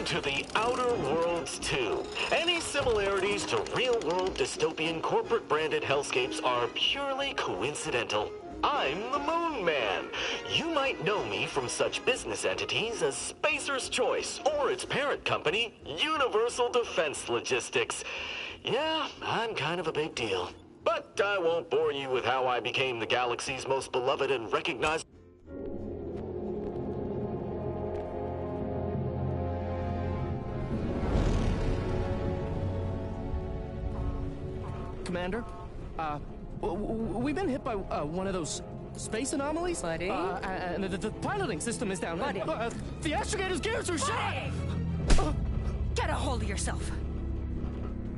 to the Outer Worlds 2. Any similarities to real-world dystopian corporate-branded hellscapes are purely coincidental. I'm the Moon Man. You might know me from such business entities as Spacer's Choice or its parent company, Universal Defense Logistics. Yeah, I'm kind of a big deal. But I won't bore you with how I became the galaxy's most beloved and recognized. Commander, we've been hit by one of those space anomalies. Buddy? And the piloting system is down. Buddy? The astrogator's gears are shot! Get a hold of yourself.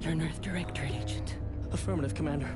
You're an Earth Directorate agent. Affirmative, Commander.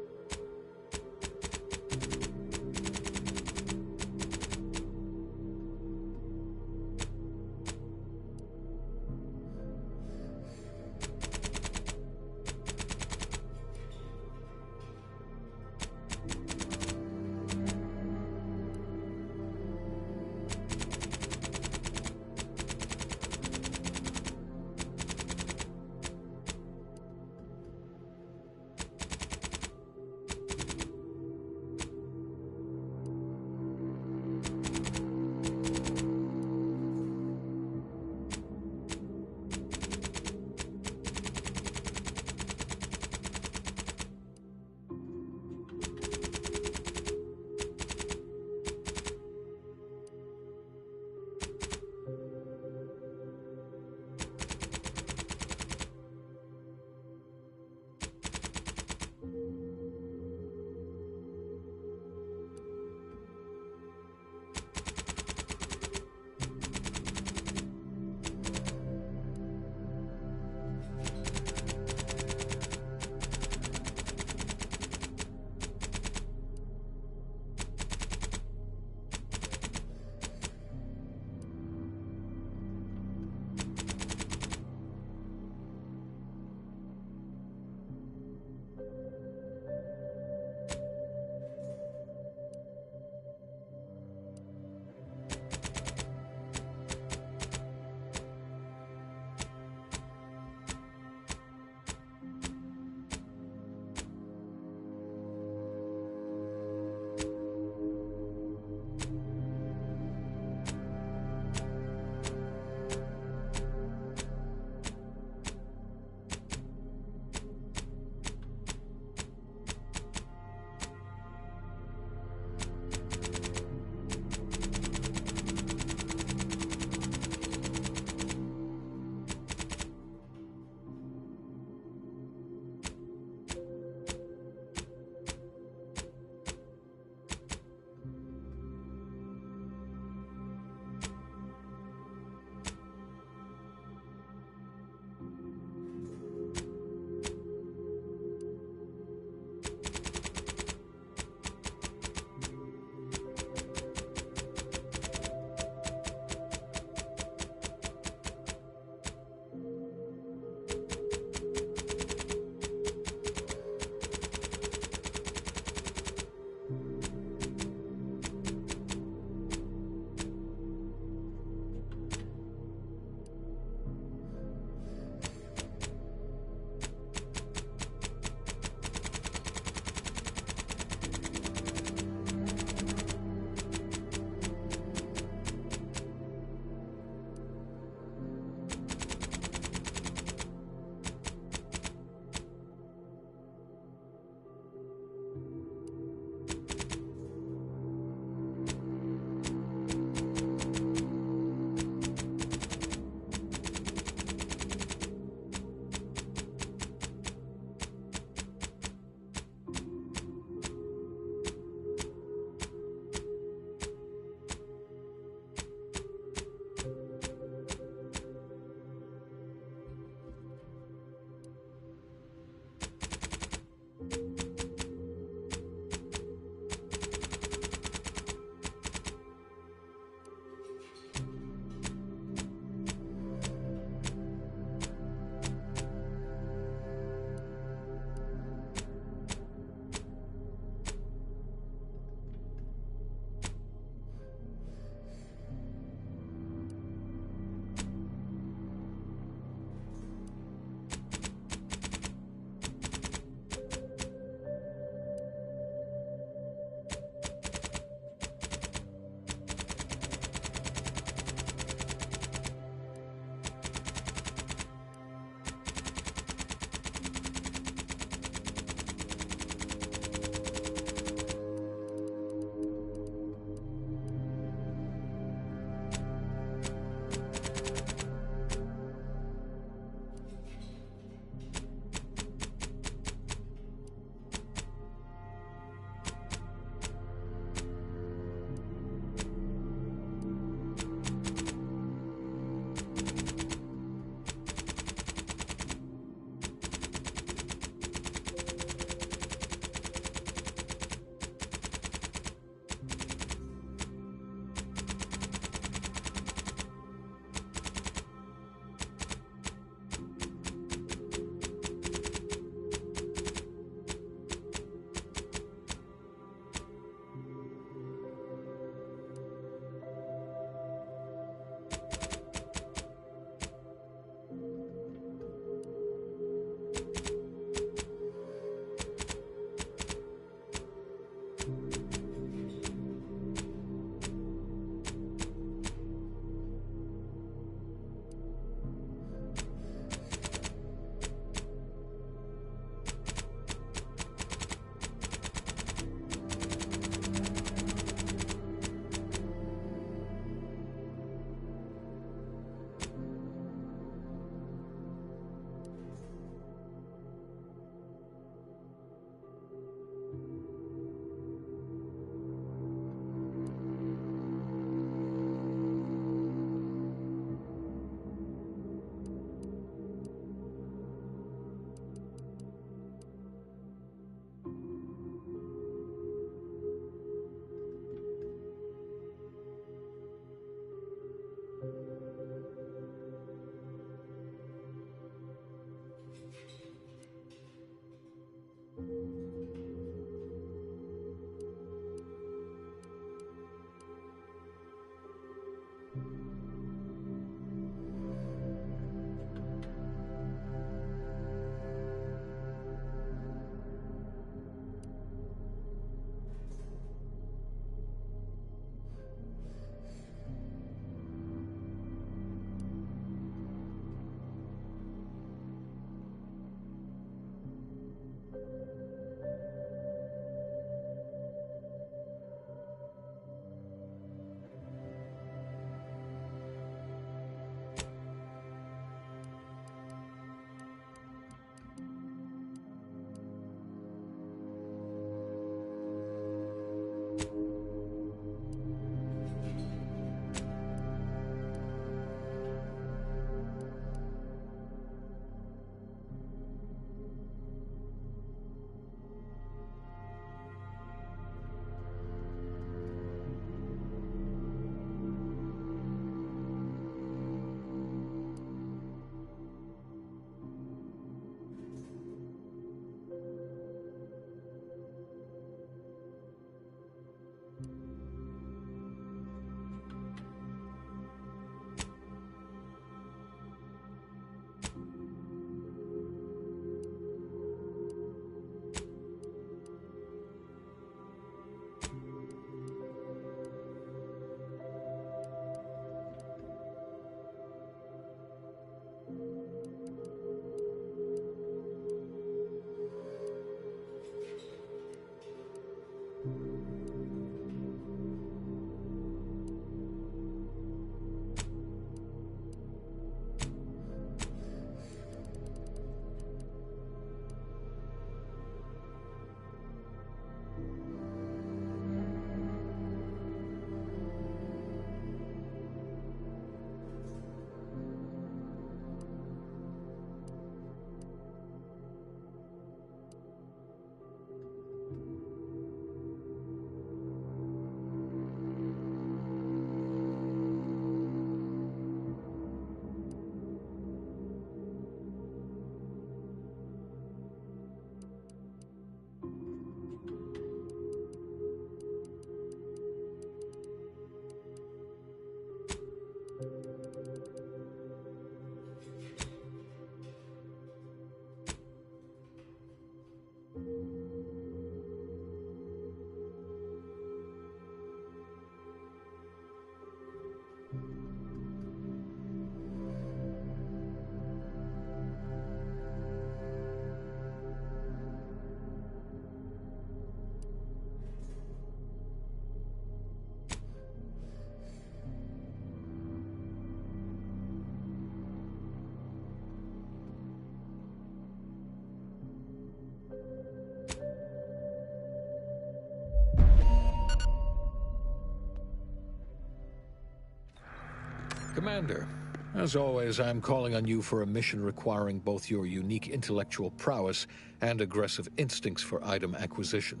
Commander, as always, I'm calling on you for a mission requiring both your unique intellectual prowess and aggressive instincts for item acquisition.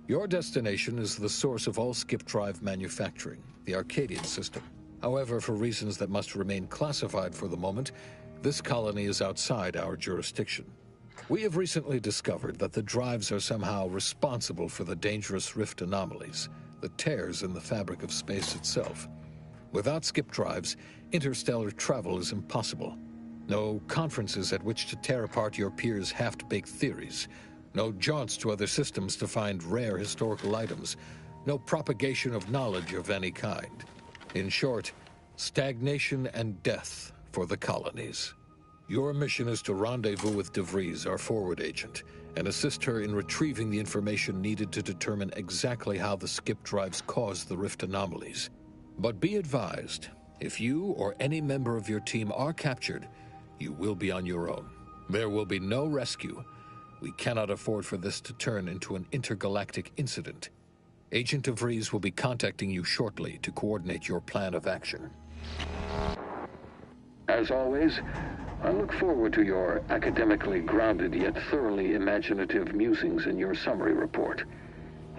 Your destination is the source of all skip drive manufacturing, the Arcadian system. However, for reasons that must remain classified for the moment, this colony is outside our jurisdiction. We have recently discovered that the drives are somehow responsible for the dangerous rift anomalies, the tears in the fabric of space itself. Without skip drives, interstellar travel is impossible. No conferences at which to tear apart your peers' half-baked theories. No jaunts to other systems to find rare historical items. No propagation of knowledge of any kind. In short, stagnation and death for the colonies. Your mission is to rendezvous with DeVries, our forward agent, and assist her in retrieving the information needed to determine exactly how the skip drives caused the rift anomalies. But be advised, if you or any member of your team are captured, you will be on your own. There will be no rescue. We cannot afford for this to turn into an intergalactic incident. Agent DeVries will be contacting you shortly to coordinate your plan of action. As always, I look forward to your academically grounded yet thoroughly imaginative musings in your summary report.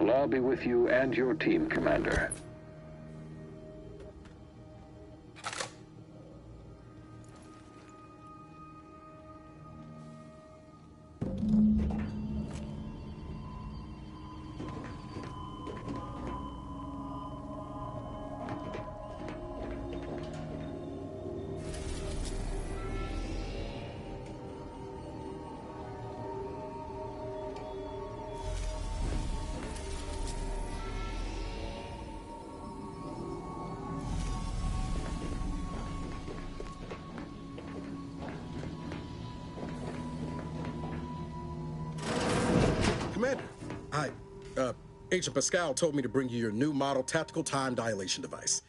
I'll be with you and your team, Commander. Commander, Agent Pascal told me to bring you your new model tactical time dilation device.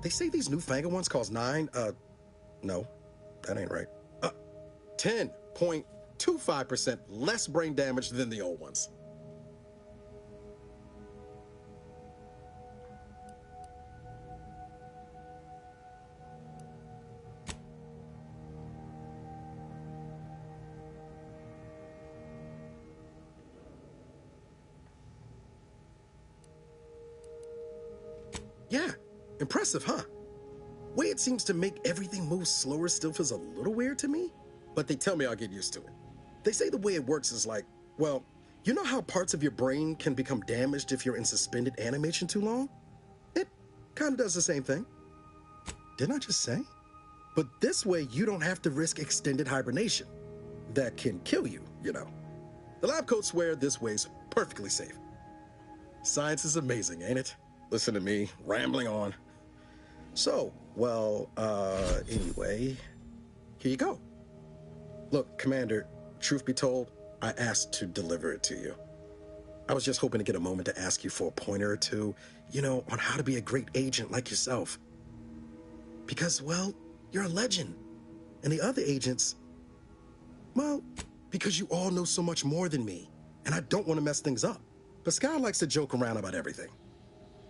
They say these newfangled ones cause no, that ain't right. 10.25% less brain damage than the old ones. Yeah, Impressive, huh? Way it seems to make everything move slower still feels a little weird to me, but they tell me I'll get used to it. They say the way it works is like, well, you know how parts of your brain can become damaged if you're in suspended animation too long? It kind of does the same thing. Didn't I just say? But this way, you don't have to risk extended hibernation. That can kill you, you know. The lab coats swear this way's perfectly safe. Science is amazing, ain't it? Listen to me, rambling on. So, well, anyway, here you go. Look, Commander, truth be told, I asked to deliver it to you. I was just hoping to get a moment to ask you for a pointer or two, you know, on how to be a great agent like yourself. Because, well, you're a legend. And the other agents, well, because you all know so much more than me, and I don't want to mess things up. Pascal likes to joke around about everything.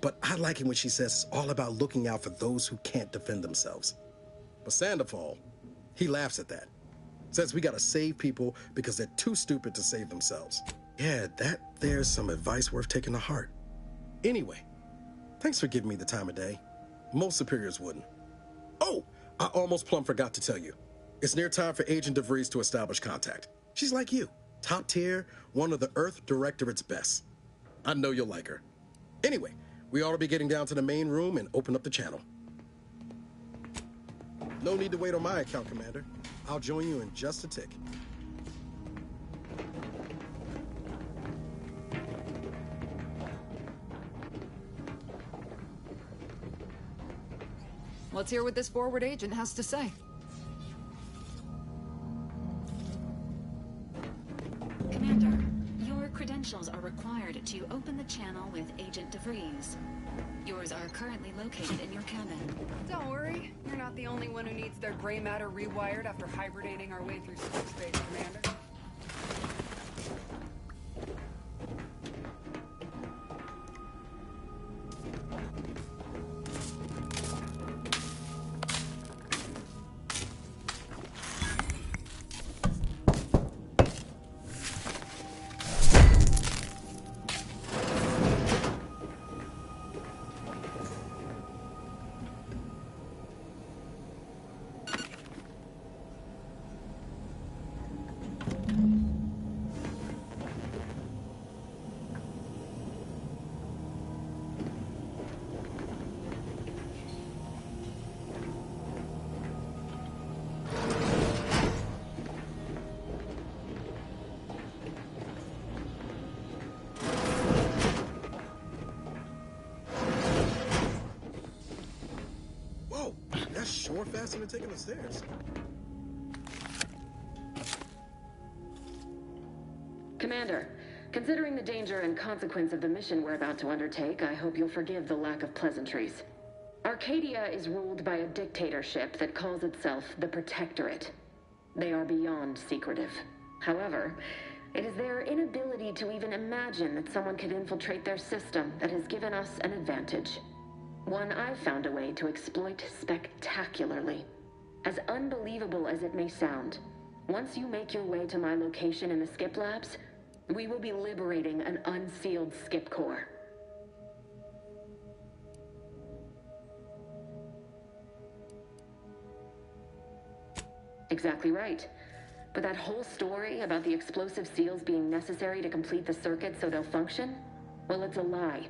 But I like it when she says it's all about looking out for those who can't defend themselves. But Sandoval, he laughs at that. Says we gotta save people because they're too stupid to save themselves. Yeah, there's some advice worth taking to heart. Anyway, thanks for giving me the time of day. Most superiors wouldn't. Oh, I almost plumb forgot to tell you. It's near time for Agent DeVries to establish contact. She's like you, top tier, one of the Earth Directorate's best. I know you'll like her. Anyway, we ought to be getting down to the main room and open up the channel. No need to wait on my account, Commander. I'll join you in just a tick. Let's hear what this forward agent has to say. Commander, your credentials are required to open the channel with Agent DeVries. Yours are currently located in your cabin. Don't worry, you're not the only one who needs their gray matter rewired after hibernating our way through space, Commander. Sure faster than taking the stairs. Commander, considering the danger and consequence of the mission we're about to undertake, I hope you'll forgive the lack of pleasantries. Arcadia is ruled by a dictatorship that calls itself the Protectorate. They are beyond secretive. However, it is their inability to even imagine that someone could infiltrate their system that has given us an advantage. One I've found a way to exploit spectacularly. As unbelievable as it may sound, once you make your way to my location in the Skip Labs, we will be liberating an unsealed Skip core. Exactly right. But that whole story about the explosive seals being necessary to complete the circuit so they'll function, well, it's a lie.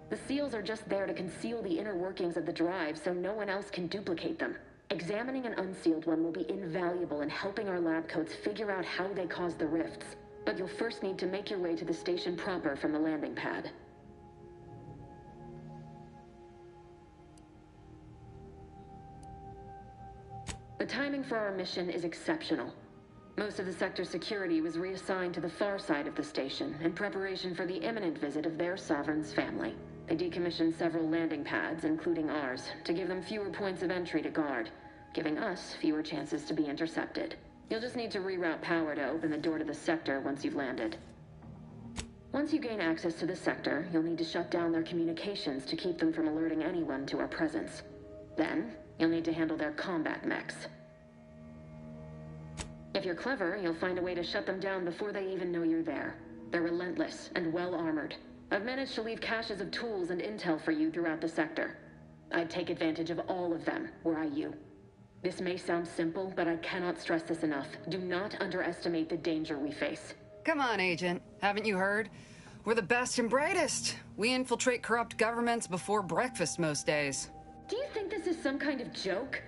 The seals are just there to conceal the inner workings of the drive so no one else can duplicate them. Examining an unsealed one will be invaluable in helping our lab coats figure out how they cause the rifts. But you'll first need to make your way to the station proper from the landing pad. The timing for our mission is exceptional. Most of the sector's security was reassigned to the far side of the station in preparation for the imminent visit of their sovereign's family. They decommissioned several landing pads, including ours, to give them fewer points of entry to guard, giving us fewer chances to be intercepted. You'll just need to reroute power to open the door to the sector once you've landed. Once you gain access to the sector, you'll need to shut down their communications to keep them from alerting anyone to our presence. Then, you'll need to handle their combat mechs. If you're clever, you'll find a way to shut them down before they even know you're there. They're relentless and well-armored. I've managed to leave caches of tools and intel for you throughout the sector. I'd take advantage of all of them, were I you. This may sound simple, but I cannot stress this enough. Do not underestimate the danger we face. Come on, Agent. Haven't you heard? We're the best and brightest. We infiltrate corrupt governments before breakfast most days. Do you think this is some kind of joke?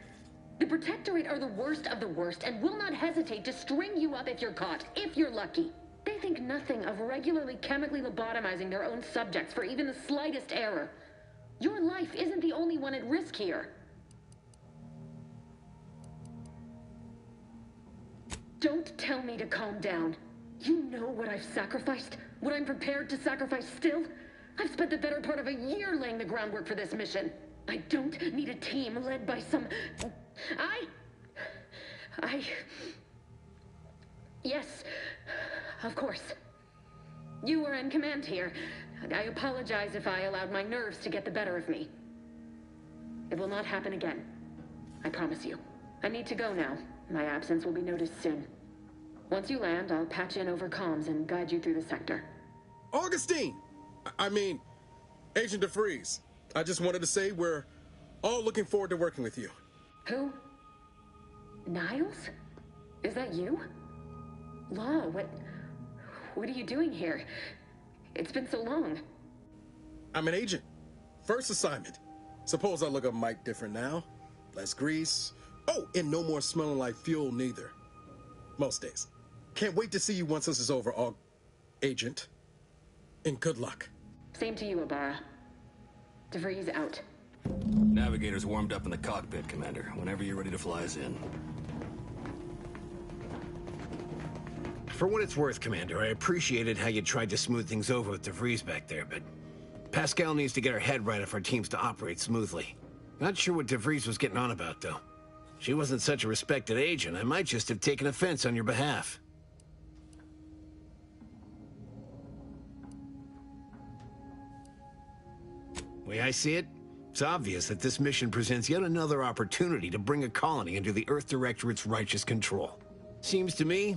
The Protectorate are the worst of the worst and will not hesitate to string you up if you're caught, if you're lucky. They think nothing of regularly chemically lobotomizing their own subjects for even the slightest error. Your life isn't the only one at risk here. Don't tell me to calm down. You know what I've sacrificed? What I'm prepared to sacrifice still? I've spent the better part of a year laying the groundwork for this mission. I don't need a team led by some... Yes, of course. You were in command here. I apologize if I allowed my nerves to get the better of me. It will not happen again. I promise you. I need to go now. My absence will be noticed soon. Once you land, I'll patch in over comms and guide you through the sector. Augustine! I mean, Agent DeFreeze. I just wanted to say we're all looking forward to working with you. Who? Niles? Is that you? Law, what are you doing here? It's been so long. I'm an agent. First assignment. Suppose I look a mite different now. Less grease. Oh, and no more smelling like fuel neither. Most days. Can't wait to see you once this is over, Agent. And good luck. Same to you, Ibarra. DeVries out. Navigator's warmed up in the cockpit, Commander. Whenever you're ready to fly us in. For what it's worth, Commander, I appreciated how you tried to smooth things over with DeVries back there, but Pascal needs to get her head right if our team's to operate smoothly. Not sure what DeVries was getting on about, though. She wasn't such a respected agent. I might just have taken offense on your behalf. Way I see it, it's obvious that this mission presents yet another opportunity to bring a colony under the Earth Directorate's righteous control. Seems to me,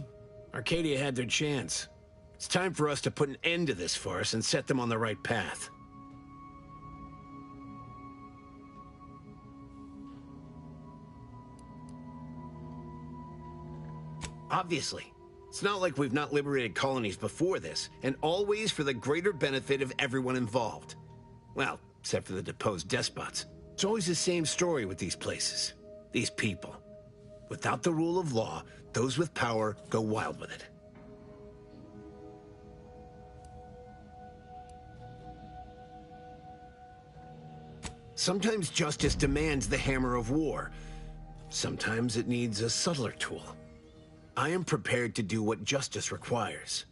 Arcadia had their chance. It's time for us to put an end to this farce and set them on the right path. Obviously. It's not like we've not liberated colonies before this, and always for the greater benefit of everyone involved. Well, except for the deposed despots. It's always the same story with these places, these people. Without the rule of law, those with power go wild with it. Sometimes justice demands the hammer of war. Sometimes it needs a subtler tool. I am prepared to do what justice requires.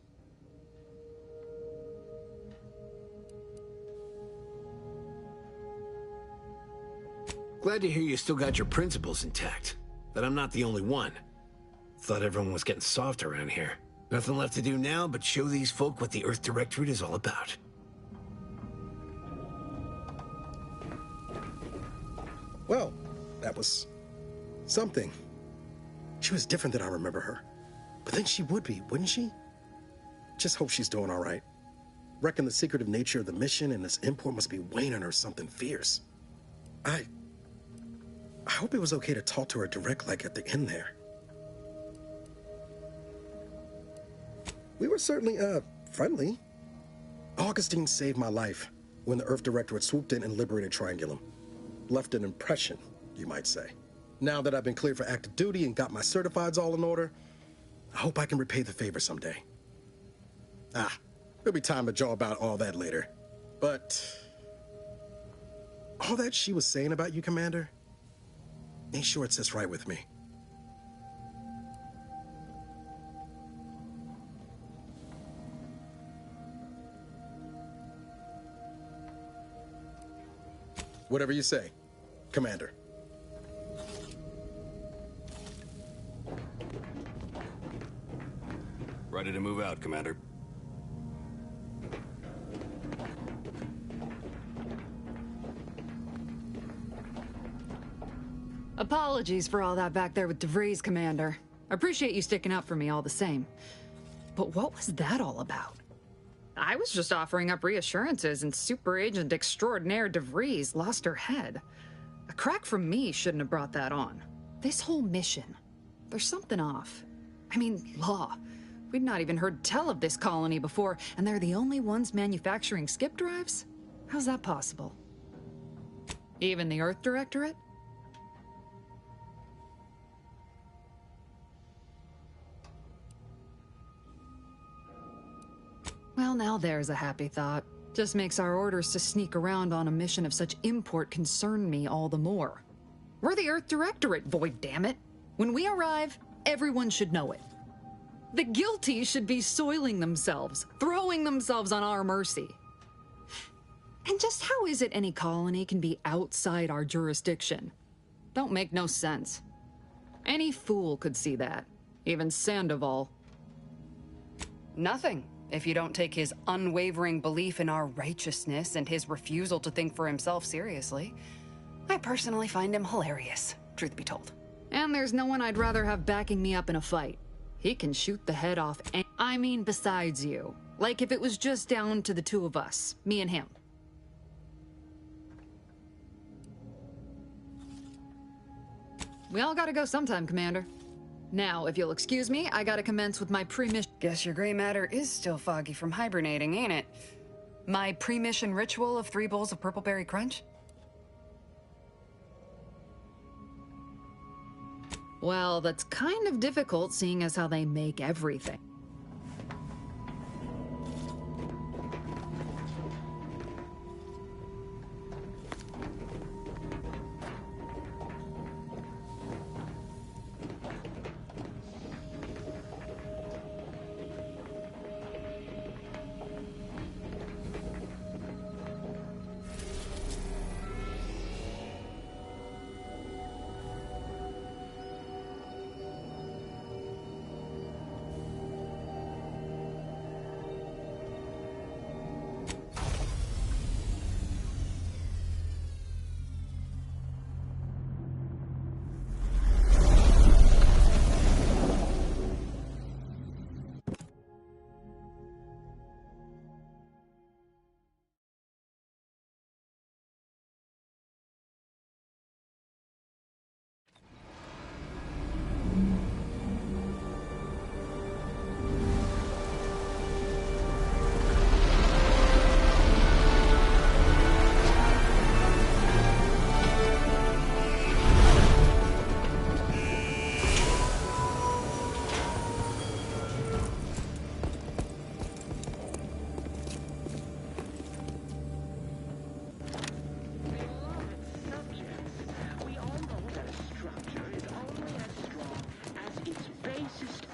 Glad to hear you still got your principles intact. That I'm not the only one. Thought everyone was getting soft around here. Nothing left to do now but show these folk what the Earth Directorate is all about. Well, that was something. She was different than I remember her. But then she would be, wouldn't she? Just hope she's doing all right. Reckon the secretive nature of the mission and this import must be weighing on her something fierce. I hope it was okay to talk to her direct like at the end there. We were certainly, friendly. Augustine saved my life when the Earth Directorate swooped in and liberated Triangulum. Left an impression, you might say. Now that I've been cleared for active duty and got my certifieds all in order, I hope I can repay the favor someday. There'll be time to jaw about all that later. But all that she was saying about you, Commander, ain't sure it sits right with me. Whatever you say, Commander. Ready to move out, Commander. Apologies for all that back there with DeVries, Commander. Appreciate you sticking up for me all the same. But what was that all about? I was just offering up reassurances, and Super Agent Extraordinaire DeVries lost her head. A crack from me shouldn't have brought that on. This whole mission, there's something off. I mean, law. We'd not even heard tell of this colony before, and they're the only ones manufacturing skip drives? How's that possible? Even the Earth Directorate? Well, now there's a happy thought. Just makes our orders to sneak around on a mission of such import concern me all the more. We're the Earth Directorate, void damn it. When we arrive, everyone should know it. The guilty should be soiling themselves, throwing themselves on our mercy. And just how is it any colony can be outside our jurisdiction? Don't make no sense. Any fool could see that, even Sandoval. Nothing, if you don't take his unwavering belief in our righteousness and his refusal to think for himself seriously. I personally find him hilarious, truth be told. And there's no one I'd rather have backing me up in a fight. He can shoot the head off, I mean besides you. Like if it was just down to the two of us, me and him. We all gotta go sometime, Commander. Now, if you'll excuse me, I gotta commence with my pre-mission— Guess your gray matter is still foggy from hibernating, ain't it? My pre-mission ritual of 3 bowls of purple berry crunch? Well, that's kind of difficult, seeing as how they make everything.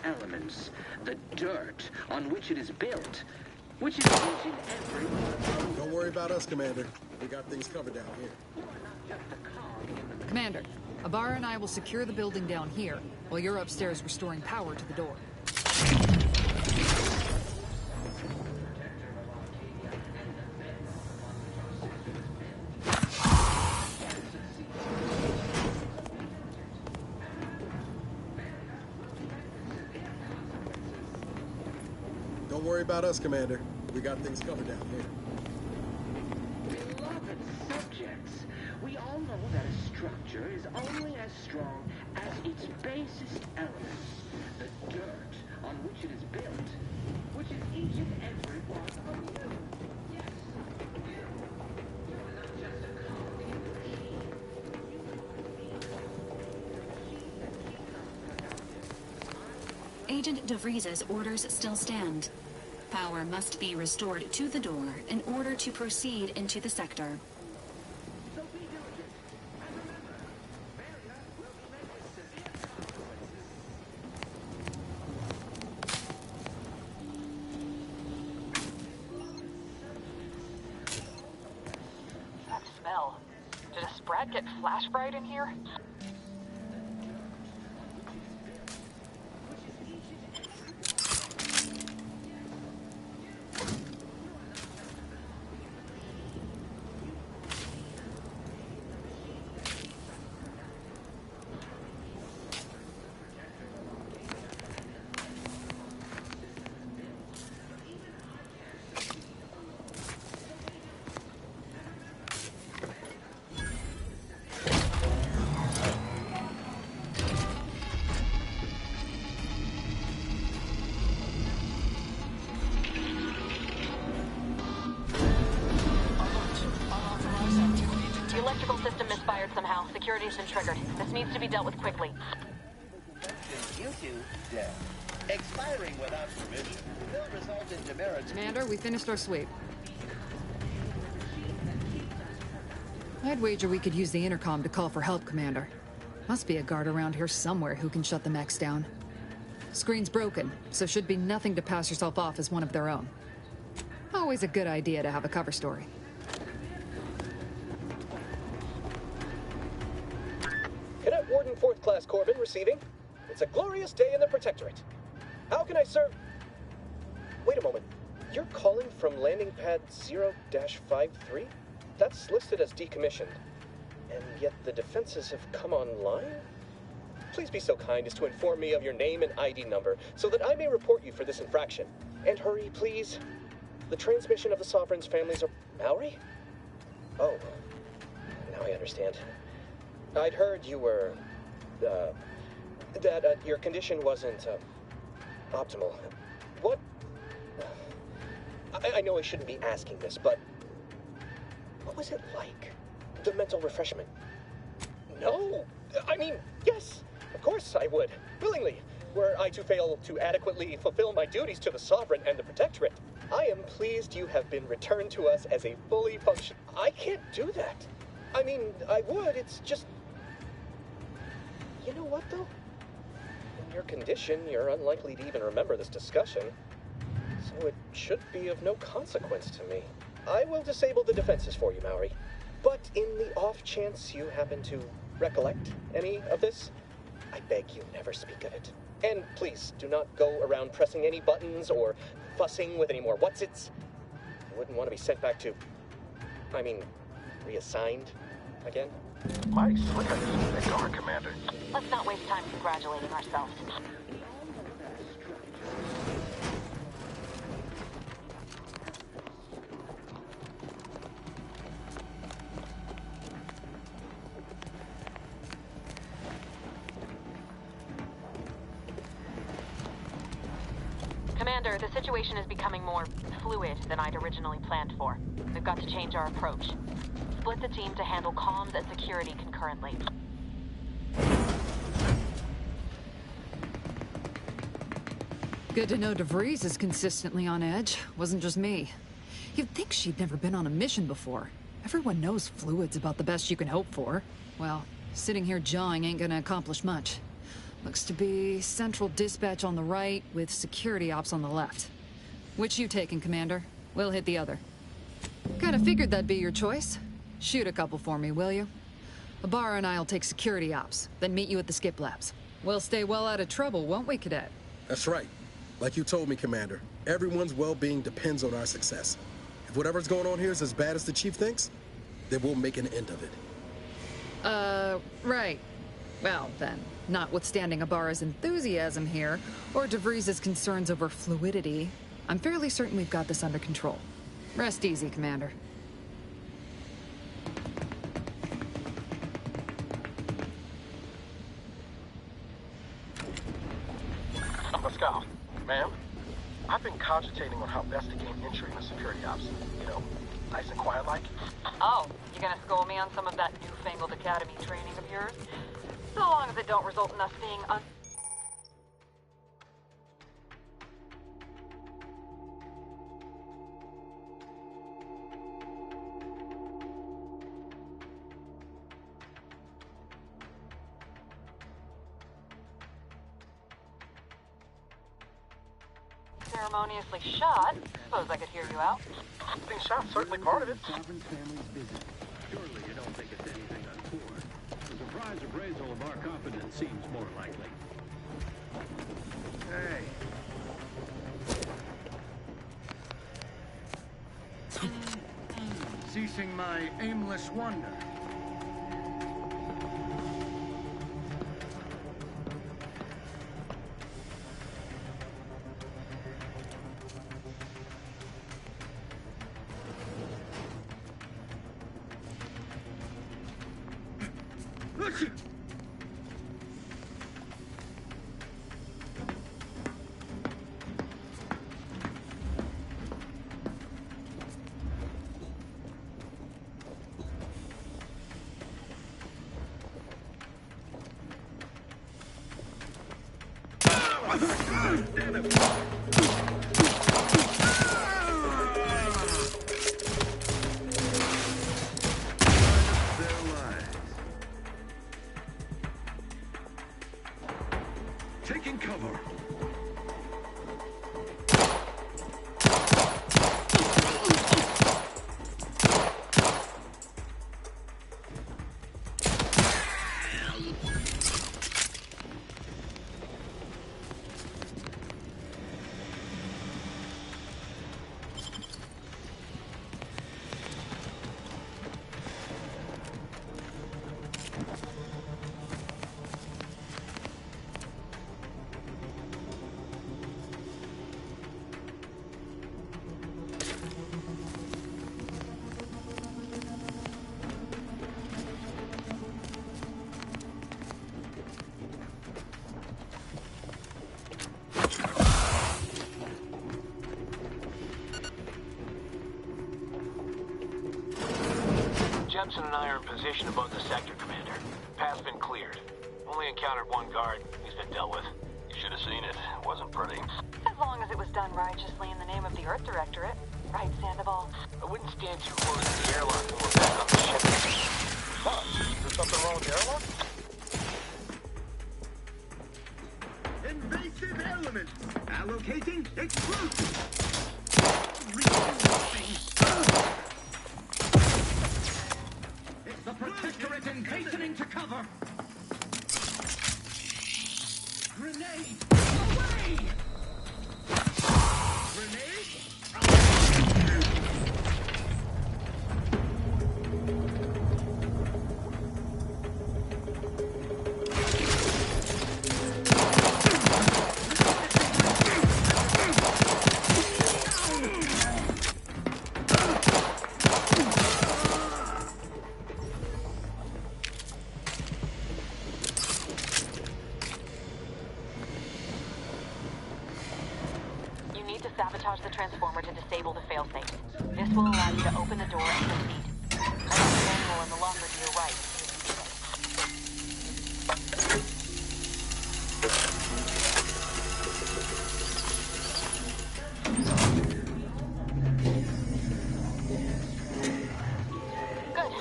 Elements, the dirt on which it is built, which is each and every one. Don't worry about us, Commander. We got things covered down here. Commander, Ibarra and I will secure the building down here, while you're upstairs restoring power to the door. Don't worry about us, Commander. We got things covered down here. Beloved subjects, we all know that a structure is only as strong as its basest elements, the dirt on which it is built, which is each and every one of you. Yes, you. You're not just a cog in the machine. You are the Agent DeVries's orders still stand. Power must be restored to the door in order to proceed into the sector. So be diligent. And remember, failure will be met with severe consequences. That smell. Did a Sprat get flash fried in here? electrical system misfired somehow. Security's been triggered. This needs to be dealt with quickly. You two, dead. Expiring without permission will result in demerits. Commander, we finished our sweep. I'd wager we could use the intercom to call for help, Commander. Must be a guard around here somewhere who can shut the mechs down. Screen's broken, so should be nothing to pass yourself off as one of their own. Always a good idea to have a cover story. Cadet Warden 4th Class Corbin receiving. It's a glorious day in the Protectorate. How can I serve? Wait a moment. You're calling from landing pad 0-53? That's listed as decommissioned. And yet the defenses have come online? Please be so kind as to inform me of your name and ID number so that I may report you for this infraction. And hurry, please. The transmission of the Sovereign's families are... Maori? Oh. Now I understand. I'd heard you were... that your condition wasn't, optimal. What? I know I shouldn't be asking this, but... what was it like? The mental refreshment? No! I mean, yes! Of course I would. Willingly. Were I to fail to adequately fulfill my duties to the Sovereign and the Protectorate, I am pleased you have been returned to us as a fully function... I can't do that. I mean, I would, it's just... You know what, though? In your condition, you're unlikely to even remember this discussion. So it should be of no consequence to me. I will disable the defenses for you, Maori. But in the off chance you happen to recollect any of this, I beg you never speak of it. And please, do not go around pressing any buttons or fussing with any more whatsits. I wouldn't want to be sent back to... I mean, reassigned again. Mighty slick underneath that guard, Commander. Let's not waste time congratulating ourselves. Commander, the situation is becoming more fluid than I'd originally planned for. We've got to change our approach. Split the team to handle comms and security concurrently. Good to know DeVries is consistently on edge. Wasn't just me. You'd think she'd never been on a mission before. Everyone knows fluid's about the best you can hope for. Well, sitting here jawing ain't gonna accomplish much. Looks to be central dispatch on the right with security ops on the left. Which you taking, Commander? We'll hit the other. Kinda figured that'd be your choice. Shoot a couple for me, will you? Ibarra and I'll take security ops, then meet you at the skip labs. We'll stay well out of trouble, won't we, Cadet? That's right. Like you told me, Commander, everyone's well-being depends on our success. If whatever's going on here is as bad as the Chief thinks, then we'll make an end of it. Right. Well, then, notwithstanding Ibarra's enthusiasm here, or DeVries' concerns over fluidity, I'm fairly certain we've got this under control. Rest easy, Commander. Pascal, ma'am, I've been cogitating on how best to gain entry in the security ops. You know, nice and quiet like. Oh, you gonna school me on some of that newfangled academy training of yours? So long as it don't result in us being ceremoniously shot. Suppose I could hear you out. Being shot certainly part of it. Sovereign's family's visit. Surely you don't think it's anything untoward. The surprise appraisal of our confidence seems more likely. Hey. Ceasing my aimless wonder. Taking cover. Jepson and I are in position above the sector, Commander. Path's been cleared. Only encountered one guard. He's been dealt with. You should have seen it. It wasn't pretty. As long as it was done righteously in the name of the Earth Directorate. Right, Sandoval? I wouldn't stand too close to the airlock when we're back on the ship. Huh? Is there something wrong with the airlock? Invasive elements. Allocating explosives. It's the Protectorate and hastening to cover. Grenade! Away! Grenade! Sabotage the transformer to disable the failsafe. This will allow you to open the door and proceed. I have the manual in the locker to your right. Good.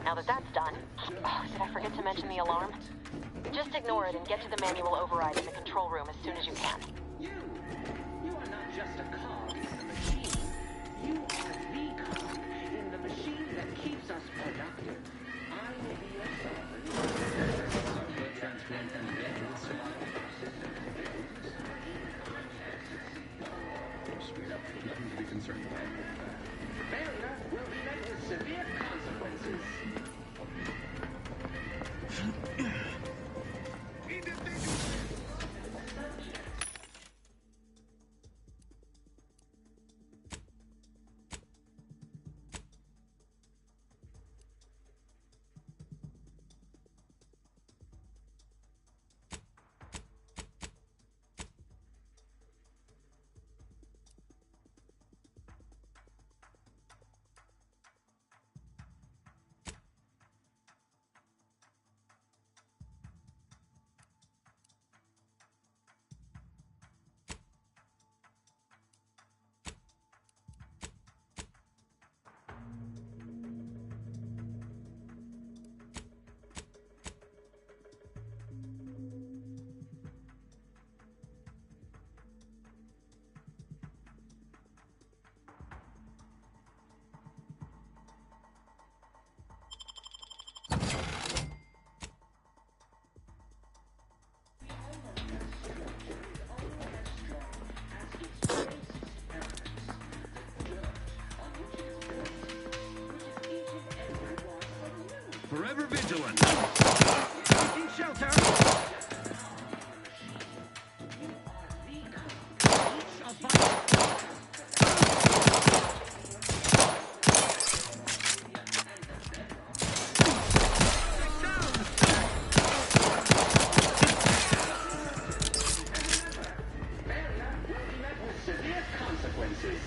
Now that that's done... Oh, did I forget to mention the alarm? Just ignore it and get to the manual override in the control room as soon as you can. Just a cog in the machine. You are the cog in the machine that keeps us productive. I will be your sovereign. Nothing to be concerned about. Failure will be met with severe consequences. Forever vigilant. Taking shelter. Severe consequences.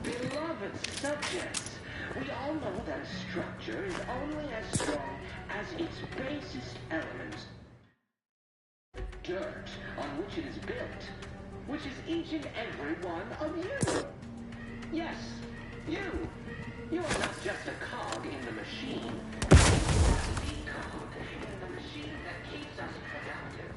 Beloved subjects, We all know that a structure is only as strong as its basest elements. The dirt on which it is built, which is each and every one of you. Yes, you. You are not just a cog in the machine. You are the cog in the machine that keeps us productive.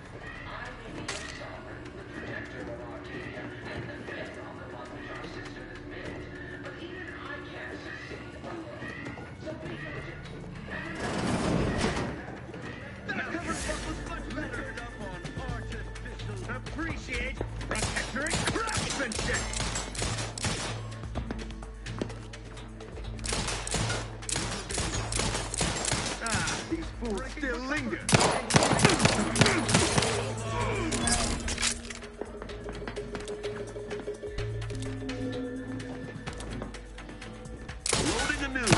I may be your sovereign, the protector of Arcadia, and the bedrock upon which our system is built. But even I can't succeed alone. So be diligent. That cover fuck was much better up on artificial. Appreciate protectorate craftsmanship. These fools still linger. Loading anew.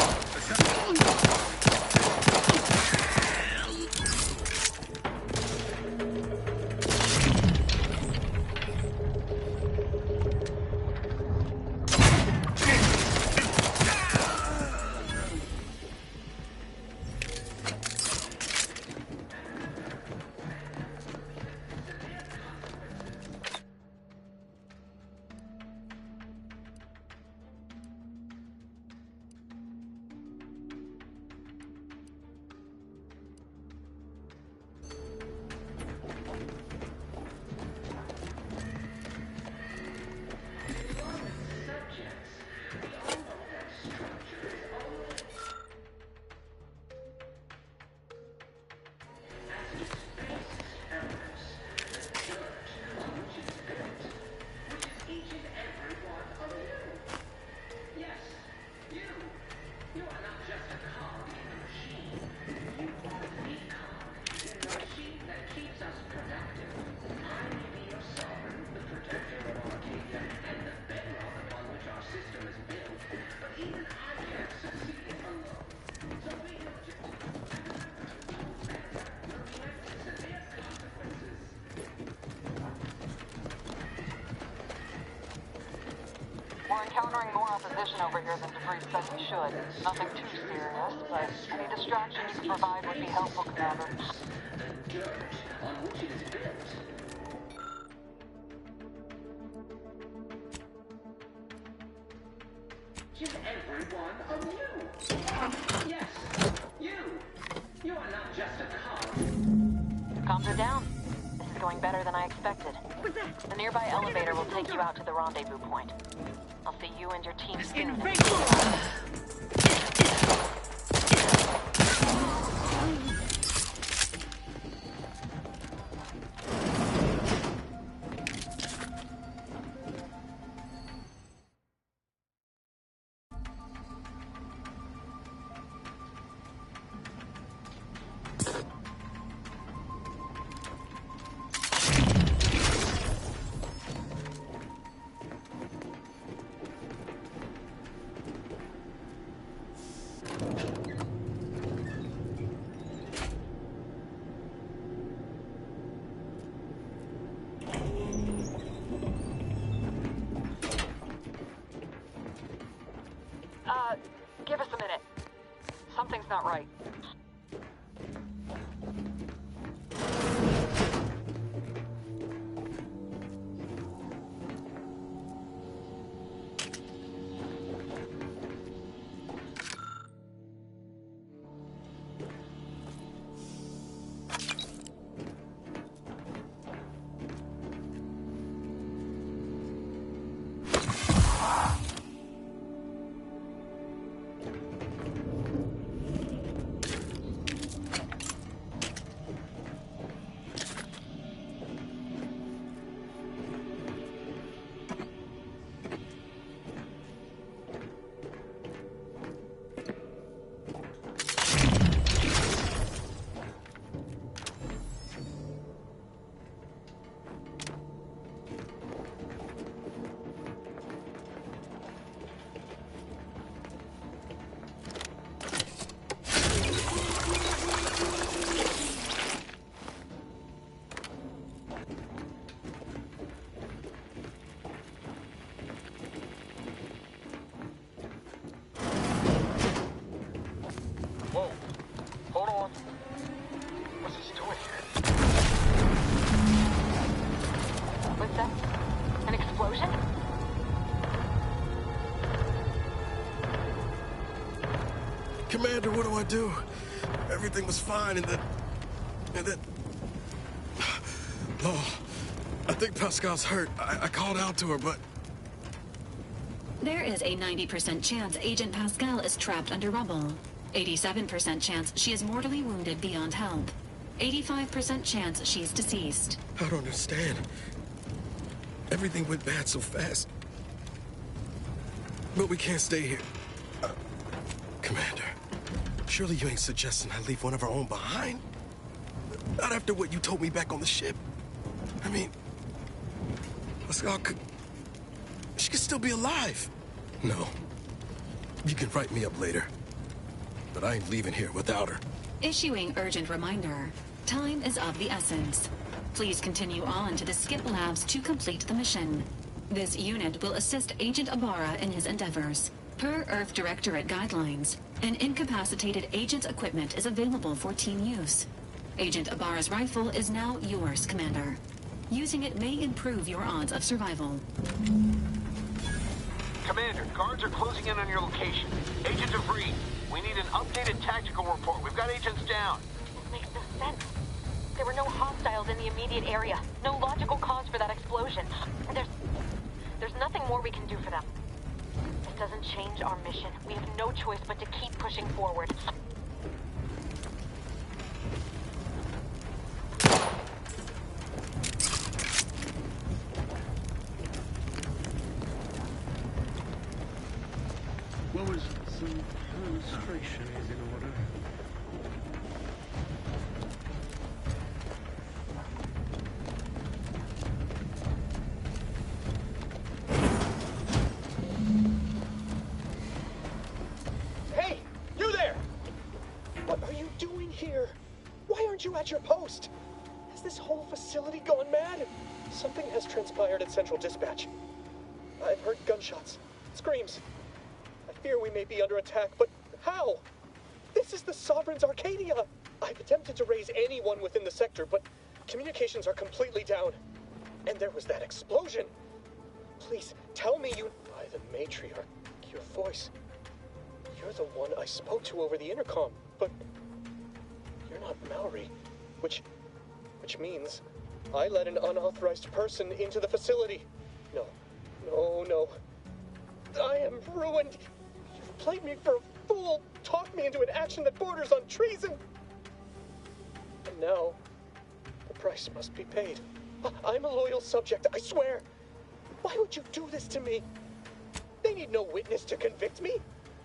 We're encountering more opposition over here than DeVries said we should. Nothing too serious, but any distraction you can provide would be helpful, Commander. The dirt on which it is built. Is every one of you. Yes, you. You are not just a cog. Comms are down. This is going better than I expected. The nearby elevator will take you out to the rendezvous point. I'll see you and your team soon. Give us a minute. Something's not right. Commander, what do I do? Everything was fine, and then... Oh, I think Pascal's hurt. I called out to her, but... There is a 90% chance Agent Pascal is trapped under rubble. 87% chance she is mortally wounded beyond help. 85% chance she's deceased. I don't understand. Everything went bad so fast. But we can't stay here. Commander, surely you ain't suggesting I leave one of our own behind? Not after what you told me back on the ship. I mean, Pascal could... She could still be alive. No. You can write me up later. But I ain't leaving here without her. Issuing urgent reminder. Time is of the essence. Please continue on to the skip labs to complete the mission. This unit will assist Agent Ibarra in his endeavors. Per Earth Directorate guidelines, an incapacitated agent's equipment is available for team use. Agent Ibarra's rifle is now yours, Commander. Using it may improve your odds of survival. Commander, guards are closing in on your location. Agent DeVries, we need an updated tactical report. We've got agents down. This makes no sense. There were no hostiles in the immediate area. No logical cause for that explosion. There's nothing more we can do for them. It doesn't change our mission. We have no choice but to keep pushing forward. What was some illustration is in order? Hey, you there! What are you doing here? Why aren't you at your post? Has this whole facility gone mad? Something has transpired at Central Dispatch. I've heard gunshots, screams. I fear we may be under attack, but how? This is the Sovereign's Arcadia! I've attempted to raise anyone within the sector, but communications are completely down. And there was that explosion. Please, tell me you... By the matriarch, your voice. You're the one I spoke to over the intercom, but... You're not Mallory, which means I let an unauthorized person into the facility. No. I am ruined. You've played me for a fool, talked me into an action that borders on treason. And now, the price must be paid. I'm a loyal subject, I swear. Why would you do this to me? They need no witness to convict me.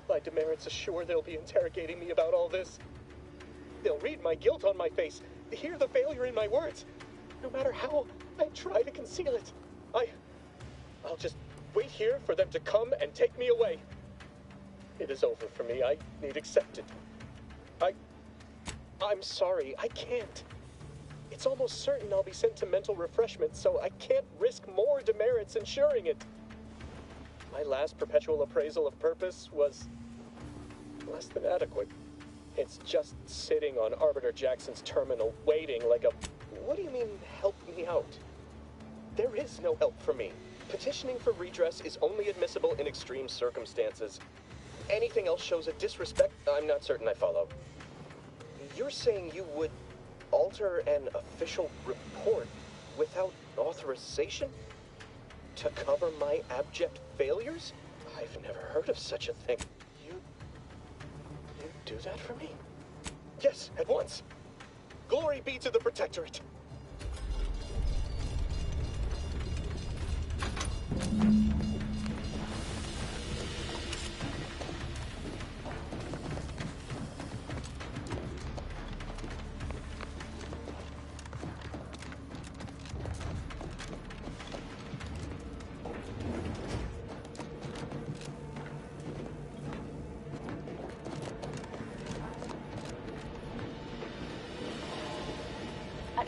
My demerits assure they'll be interrogating me about all this. They'll read my guilt on my face, hear the failure in my words. No matter how I try to conceal it, I'll just wait here for them to come and take me away. It is over for me. I need accepted. I'm sorry. I can't. It's almost certain I'll be sent to mental refreshment, so I can't risk more demerits ensuring it. My last perpetual appraisal of purpose was less than adequate. It's just sitting on Arbiter Jackson's terminal, waiting like a... What do you mean, help me out? There is no help for me. Petitioning for redress is only admissible in extreme circumstances. Anything else shows a disrespect I'm not certain I follow. You're saying you would alter an official report without authorization? To cover my abject failures? I've never heard of such a thing. You do that for me? Yes, at once. Glory be to the Protectorate.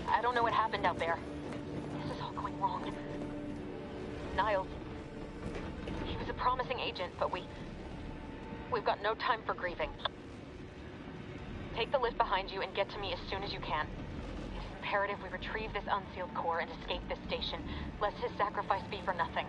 I don't know what happened out there. This is all going wrong. Niles. He was a promising agent, but we've got no time for grieving. Take the lift behind you and get to me as soon as you can. It's imperative we retrieve this unsealed core and escape this station, lest his sacrifice be for nothing.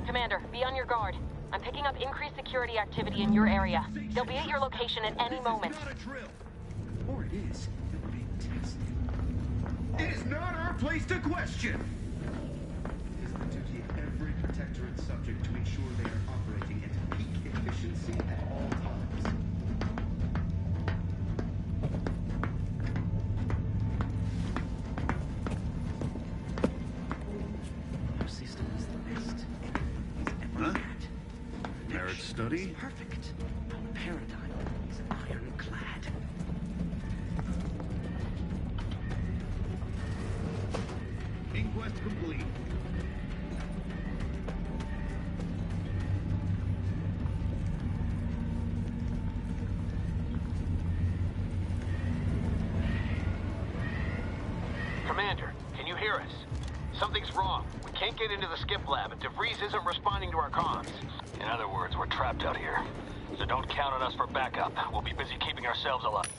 Commander, be on your guard. I'm picking up increased security activity in your area. They'll be at your location at any moment. Not a drill. Or it is. You're being tested. It is not our place to question. It is the duty of every protectorate subject to ensure they are operating at peak efficiency at all times. Our system is the best. Merit study? Perfect. Our paradigm is ironclad. Inquest complete. Commander, can you hear us? Something's wrong. We can't get into the skip lab, and DeVries isn't responding to our comms. In other words, we're trapped out here. So don't count on us for backup. We'll be busy keeping ourselves alive.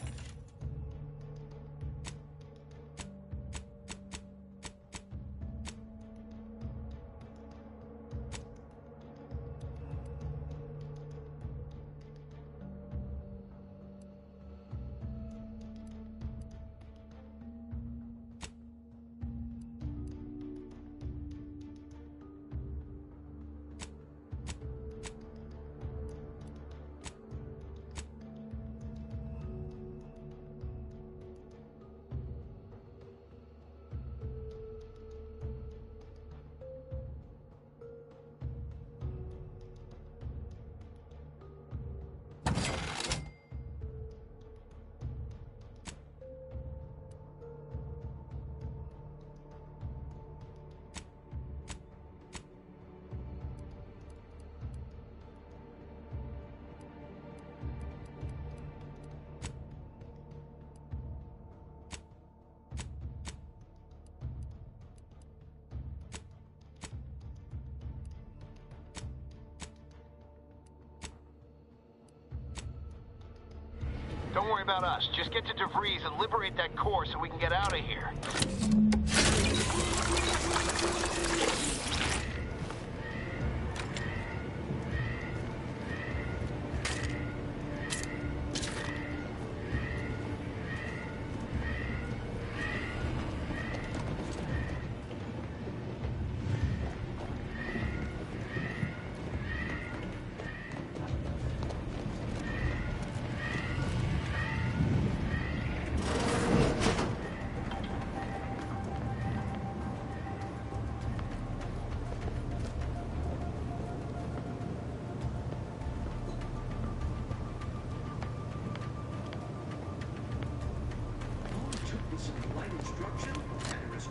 Don't worry about us. Just get to DeVries and liberate that core so we can get out of here.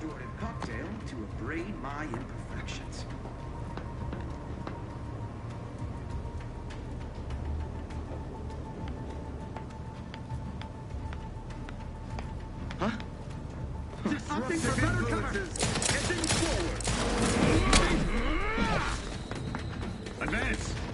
restorative cocktail to abrade my imperfections. Huh? Opting for better cover! Heading forward! Advance!